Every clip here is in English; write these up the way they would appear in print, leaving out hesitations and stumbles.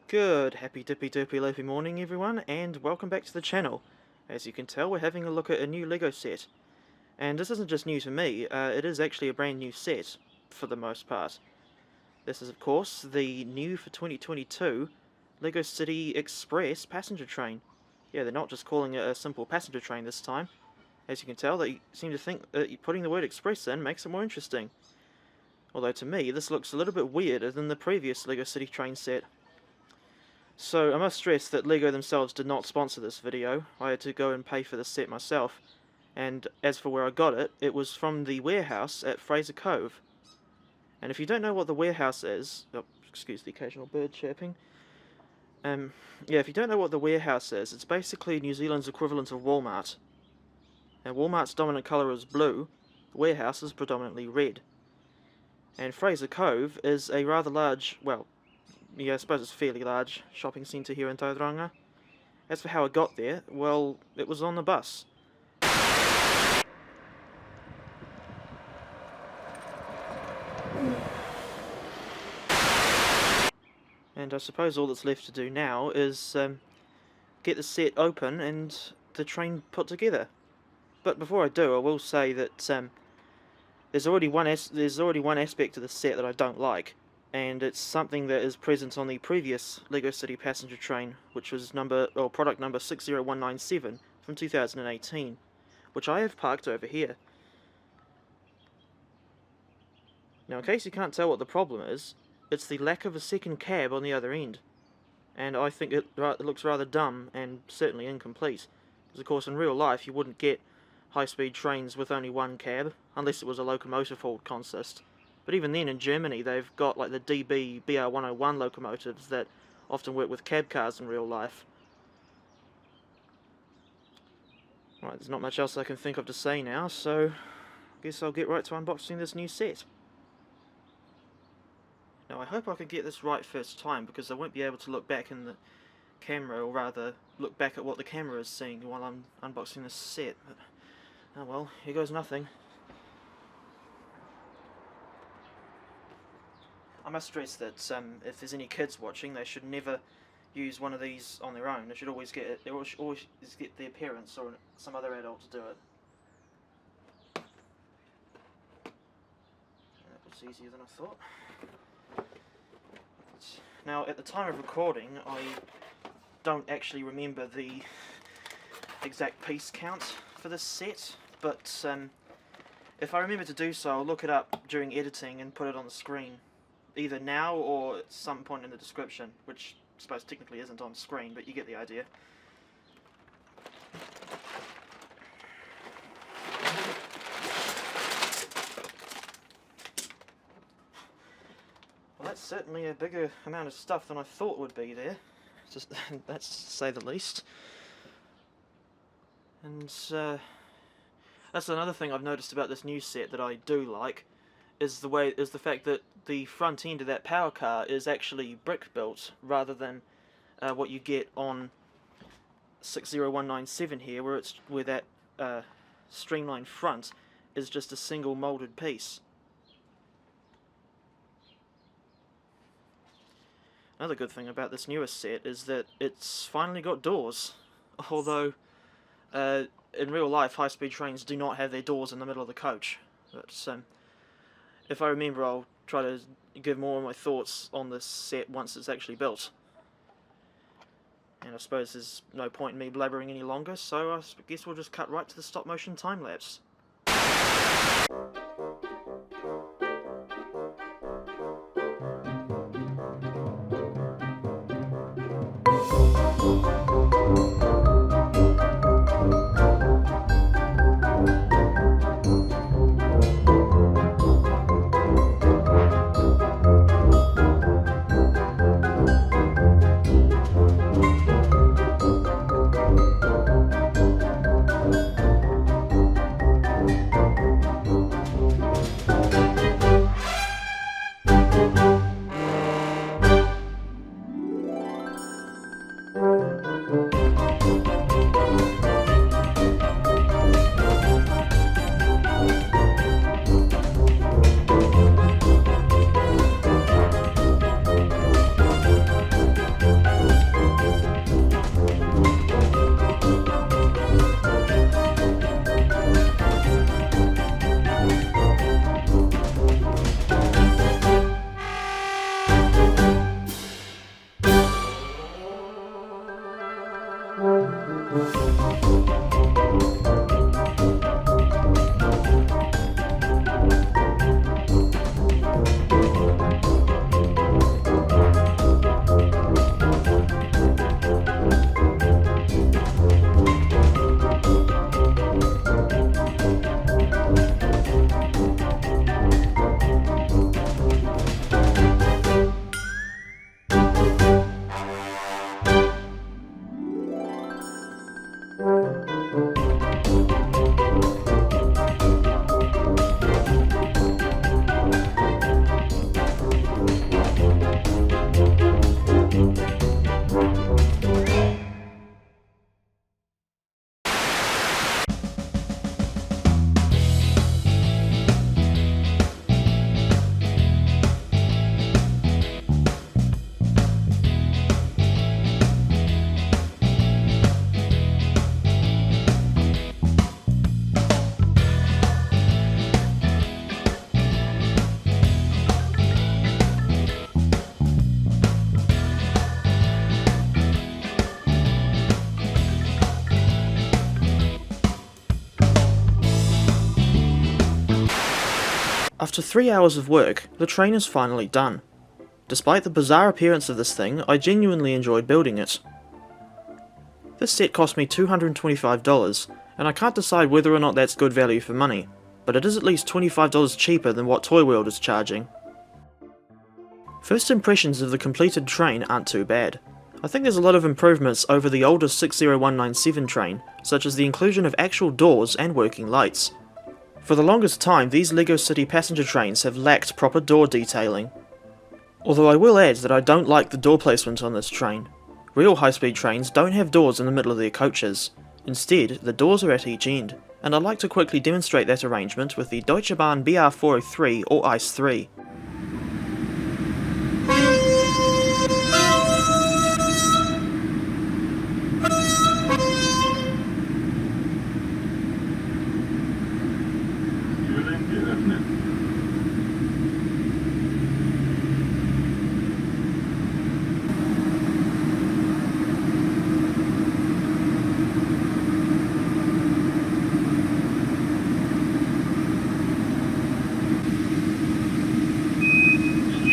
Good, happy dippy derpy loopy morning everyone, and welcome back to the channel. As you can tell, we're having a look at a new LEGO set. And this isn't just new to me, it is actually a brand new set, for the most part. This is of course the new for 2022 LEGO City Express passenger train. Yeah, they're not just calling it a simple passenger train this time. As you can tell, they seem to think that putting the word express in makes it more interesting. Although to me, this looks a little bit weirder than the previous LEGO City train set. So I must stress that LEGO themselves did not sponsor this video. I had to go and pay for this set myself, and as for where I got it, it was from the warehouse at Fraser Cove. And if you don't know what the warehouse is, excuse the occasional bird chirping, if you don't know what the warehouse is, it's basically New Zealand's equivalent of Walmart. And Walmart's dominant colour is blue, the warehouse is predominantly red. And Fraser Cove is a rather large, well, yeah, I suppose it's a fairly large shopping centre here in Tauranga. As for how I got there, well, it was on the bus. And I suppose all that's left to do now is get the set open and the train put together. But before I do, I will say that there's already one aspect of the set that I don't like. And it's something that is present on the previous LEGO City passenger train, which was product number 60197 from 2018, which I have parked over here. Now, in case you can't tell what the problem is, it's the lack of a second cab on the other end, and I think it looks rather dumb and certainly incomplete, because of course in real life you wouldn't get high-speed trains with only one cab, unless it was a locomotive hauled consist. But even then, in Germany, they've got like the DB BR101 locomotives that often work with cab cars in real life. Right, there's not much else I can think of to say now, so I guess I'll get right to unboxing this new set. Now, I hope I can get this right first time, because I won't be able to look back in the camera, or rather, look back at what the camera is seeing while I'm unboxing this set. But, oh well, here goes nothing. I must stress that if there's any kids watching, they should never use one of these on their own. They should always get their parents or some other adult to do it. That was easier than I thought. Now, at the time of recording, I don't actually remember the exact piece count for this set, but if I remember to do so, I'll look it up during editing and put it on the screen. Either now or at some point in the description, which I suppose technically isn't on screen, but you get the idea. Well, that's certainly a bigger amount of stuff than I thought would be there. Just that's to say the least. And that's another thing I've noticed about this new set that I do like. Is the fact that the front end of that power car is actually brick built rather than what you get on 60197 here, where that streamlined front is just a single molded piece. Another good thing about this newest set is that it's finally got doors, although in real life high-speed trains do not have their doors in the middle of the coach. But if I remember, I'll try to give more of my thoughts on this set once it's actually built. And I suppose there's no point in me blabbering any longer, so I guess we'll just cut right to the stop-motion time-lapse. After 3 hours of work, the train is finally done. Despite the bizarre appearance of this thing, I genuinely enjoyed building it. This set cost me $225, and I can't decide whether or not that's good value for money, but it is at least $25 cheaper than what Toy World is charging. First impressions of the completed train aren't too bad. I think there's a lot of improvements over the older 60197 train, such as the inclusion of actual doors and working lights. For the longest time, these LEGO City passenger trains have lacked proper door detailing. Although I will add that I don't like the door placement on this train. Real high-speed trains don't have doors in the middle of their coaches. Instead, the doors are at each end, and I'd like to quickly demonstrate that arrangement with the Deutsche Bahn BR403 or ICE 3.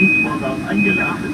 Schließvorgang eingeleitet.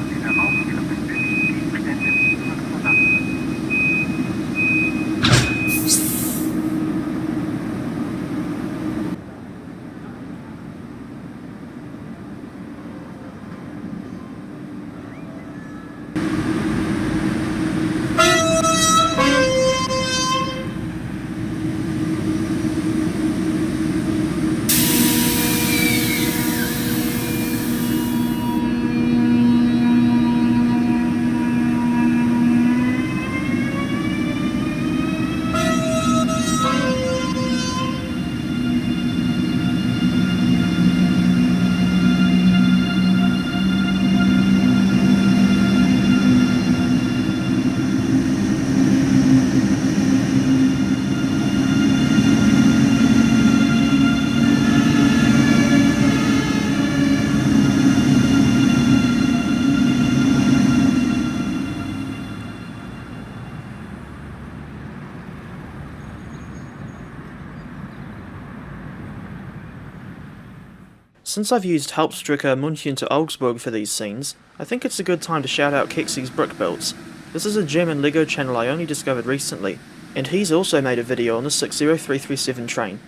Since I've used Hauptstrecke München to Augsburg for these scenes, I think it's a good time to shout out Kexie's Brick Builds. This is a German LEGO channel I only discovered recently, and he's also made a video on the 60337 train,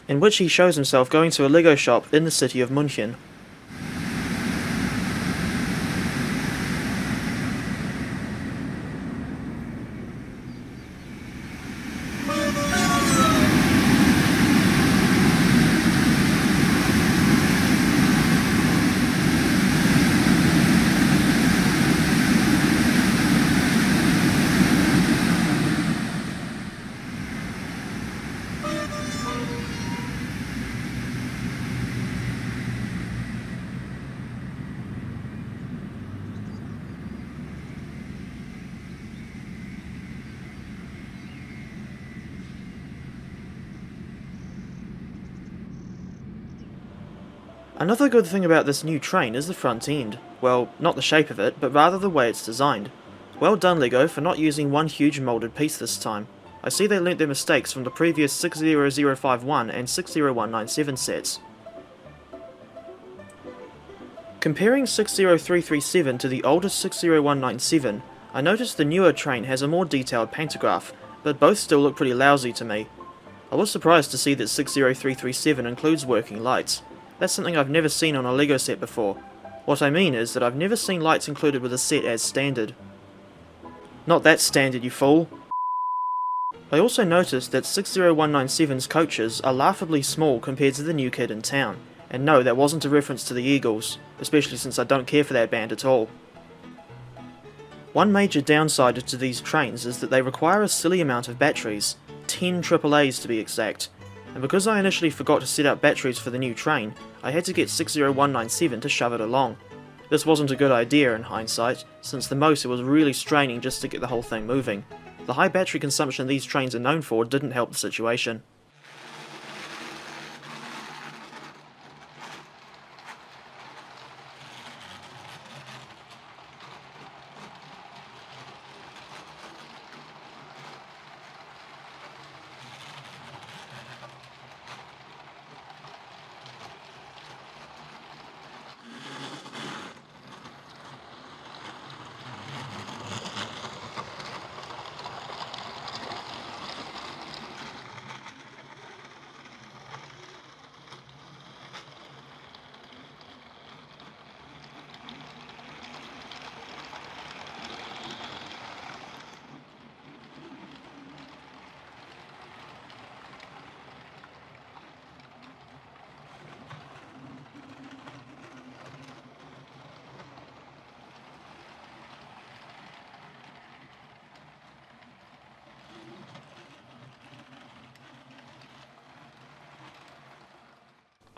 in which he shows himself going to a LEGO shop in the city of München. Another good thing about this new train is the front end. Well, not the shape of it, but rather the way it's designed. Well done LEGO for not using one huge moulded piece this time. I see they learnt their mistakes from the previous 60051 and 60197 sets. Comparing 60337 to the oldest 60197, I noticed the newer train has a more detailed pantograph, but both still look pretty lousy to me. I was surprised to see that 60337 includes working lights. That's something I've never seen on a LEGO set before. What I mean is that I've never seen lights included with a set as standard. Not that standard, you fool! I also noticed that 60197's coaches are laughably small compared to the new kid in town, and no, that wasn't a reference to the Eagles, especially since I don't care for that band at all. One major downside to these trains is that they require a silly amount of batteries, 10 AAAs to be exact, and because I initially forgot to set up batteries for the new train, I had to get 60197 to shove it along. This wasn't a good idea in hindsight, since the motor was really straining just to get the whole thing moving. The high battery consumption these trains are known for didn't help the situation.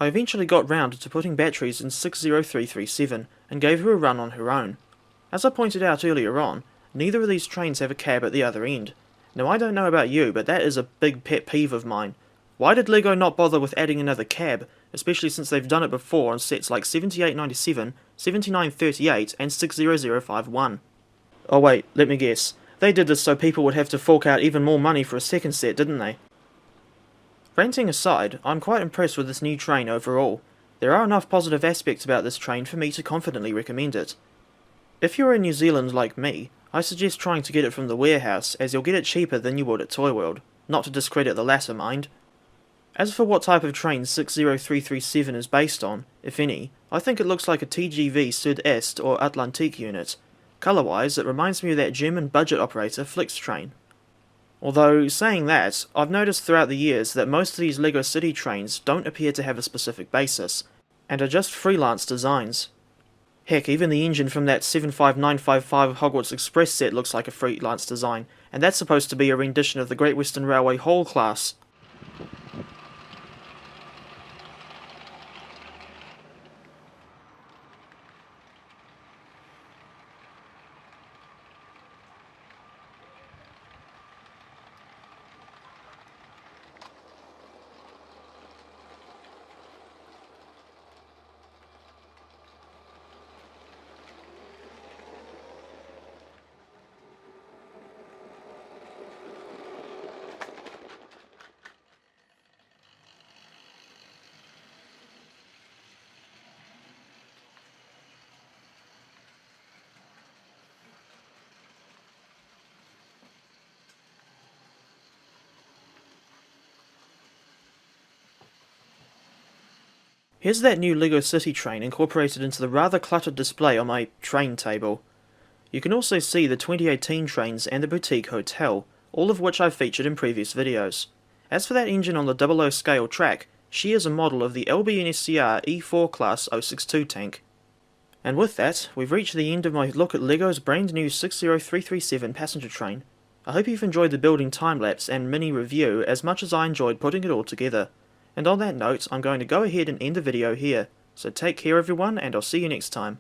I eventually got round to putting batteries in 60337 and gave her a run on her own. As I pointed out earlier on, neither of these trains have a cab at the other end. Now I don't know about you, but that is a big pet peeve of mine. Why did LEGO not bother with adding another cab, especially since they've done it before on sets like 7897, 7938 and 60051? Oh wait, let me guess. They did this so people would have to fork out even more money for a second set, didn't they? Ranting aside, I'm quite impressed with this new train overall. There are enough positive aspects about this train for me to confidently recommend it. If you're in New Zealand like me, I suggest trying to get it from the warehouse, as you'll get it cheaper than you would at Toy World, not to discredit the latter, mind. As for what type of train 60337 is based on, if any, I think it looks like a TGV Sud-Est or Atlantique unit. Colour-wise, it reminds me of that German budget operator Flix train. Although, saying that, I've noticed throughout the years that most of these LEGO City trains don't appear to have a specific basis, and are just freelance designs. Heck, even the engine from that 75955 Hogwarts Express set looks like a freelance design, and that's supposed to be a rendition of the Great Western Railway Hall class. Here's that new LEGO City train incorporated into the rather cluttered display on my train table. You can also see the 2018 trains and the boutique hotel, all of which I've featured in previous videos. As for that engine on the 00 scale track, she is a model of the LBNSCR E4 class 062 tank. And with that, we've reached the end of my look at LEGO's brand new 60337 passenger train. I hope you've enjoyed the building time-lapse and mini review as much as I enjoyed putting it all together. And on that note, I'm going to go ahead and end the video here. So take care everyone, and I'll see you next time.